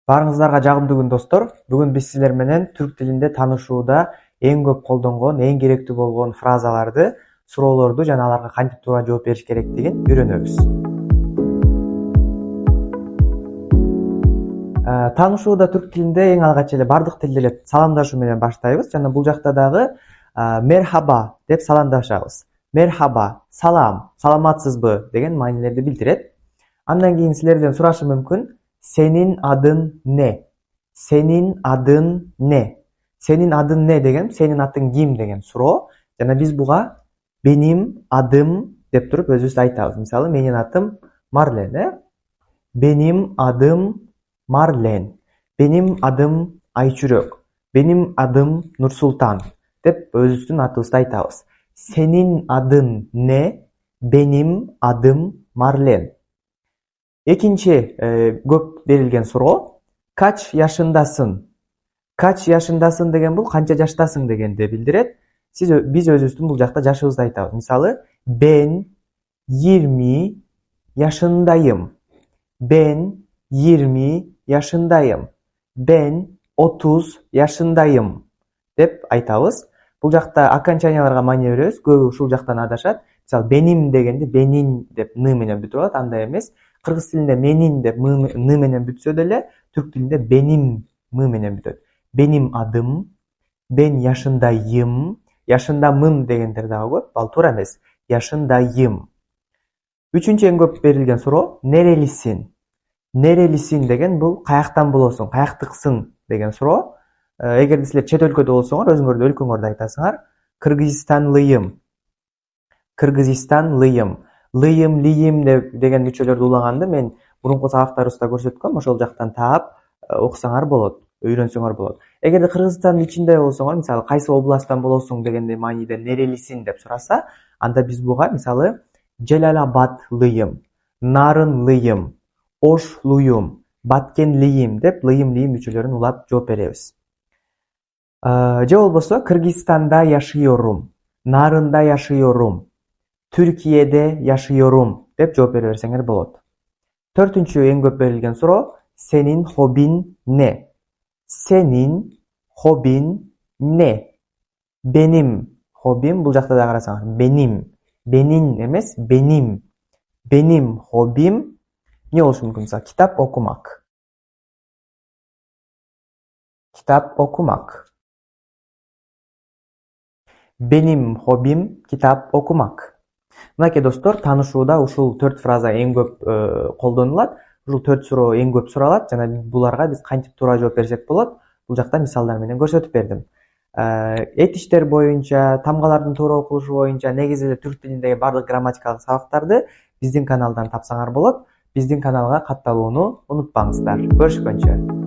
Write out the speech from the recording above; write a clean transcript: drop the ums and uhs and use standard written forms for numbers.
Баарыңыздарга жагымдуу күн достор. Бүгүн биз силер менен түрк тилинде таанышууда эң көп колдонгон, эң керектүү болгон фразаларды, суроолорду жана аларга кантип туура жооп бериш керектигин үйрөнөбүз. Таанышууда түрк тилинде эң алгач эле бардык тилде эле саламдашуу менен баштайбыз жана бул жакта дагы мерхаба деп саламдашабыз. Мерхаба, салам, саламатсызбы деген маанилерди билдирет. Андан кийин силерден сурашым мүмкүн: Senin adın ne? Senin adın ne? Senin adın ne деген, senin atың ким деген суроо. Жана биз буга benim adım деп туруп өзүбүз айтабыз. Мисалы, менин атым Марлен, Benim adım Marlen. Benim adım Ayçürök. Benim adım Nursultan деп өзүбүздүн атыбызды айтабыз. Senin adın ne? Benim adım Marlen. Экинчи көп берилген суроо: Kaç yaşındasın? Kaç yaşındasın деген бул канча жаштасың дегенди билдирет. Биз өзүбүздүн бул жакта жашыбызды айтабыз. Мисалы, ben 20 yaşındayım. Ben 20 yaşındayım. Ben 30 yaşındayım деп айтабыз. Бул жакта окончанияларга маани беребиз. Көбү ушул жактан адашат. Мисалы, benim дегенди benin деп ны менен бүтүп алат, андай эмес. Кыргыз тилинде менин деп ны менен бүтсө деле, түрк тилинде benim мы менен бүтөт. Benim adım, ben yaşındayım, yaşındamын дегендер дагы көп, ал туура эмес. Yaşındayım. Үчүнчү эң көп берилген суроо: Nerelisin? Nerelisin деген бул каяктан болосуң, каяктыксың деген суроо. Эгерде силер чет өлкөдө болсоңор, өзүңөрдүн өлкөңөрдү айтасыңар. Кыргызстанлыйым. Кыргызстанлыйым. Лыйым, лийим деген үчөлөрдү улаганды мен мурунку сабактарыбызда көрсөткөм. Ошол жактан таап окусаңар болот, үйрөнсөңөр болот. Эгерде Кыргызстандын ичинде болсоңор, мисалы, кайсы областтан болосуң дегенде мааниде нерелисин деп сураса, анда биз буга мисалы Жалалабадлыйым, Нарынлыйым, Ошлуюм, Баткенлиим деп лыйым, лийим үчөлөрүн улап жооп беребиз. Же болбосо Кыргызстанда yaşıyorum, Narында yaşıyorum, Türkiye'de yaşıyorum деп жооп бере берсеңер болот. Төртүнчү эң көп берилген суроо: Senin hobin ne? Senin hobin ne? Benim hobim, бул жакта да карасаңар, benim. Benim эмес, benim. Benim hobim не болушу мүмкүн? Мисалы, китап окумак. Китап окумак. Benim hobim kitap okumak. Мынакей достор, таанышууда ушул 4 фраза эң көп колдонулат. Ушул 4 суроо эң көп суралат жана буларга биз кантип туура жооп берсек болот? Бул жакта мисалдар менен көрсөтүп бердим. Этиштер боюнча, тамгалардын туура окулушу боюнча негизи эле түрк тилиндеги бардык грамматикалык сабактарды биздин каналдан тапсаңар болот. Биздин каналга катталууну унутпаңыздар. Көрүшкөнчө.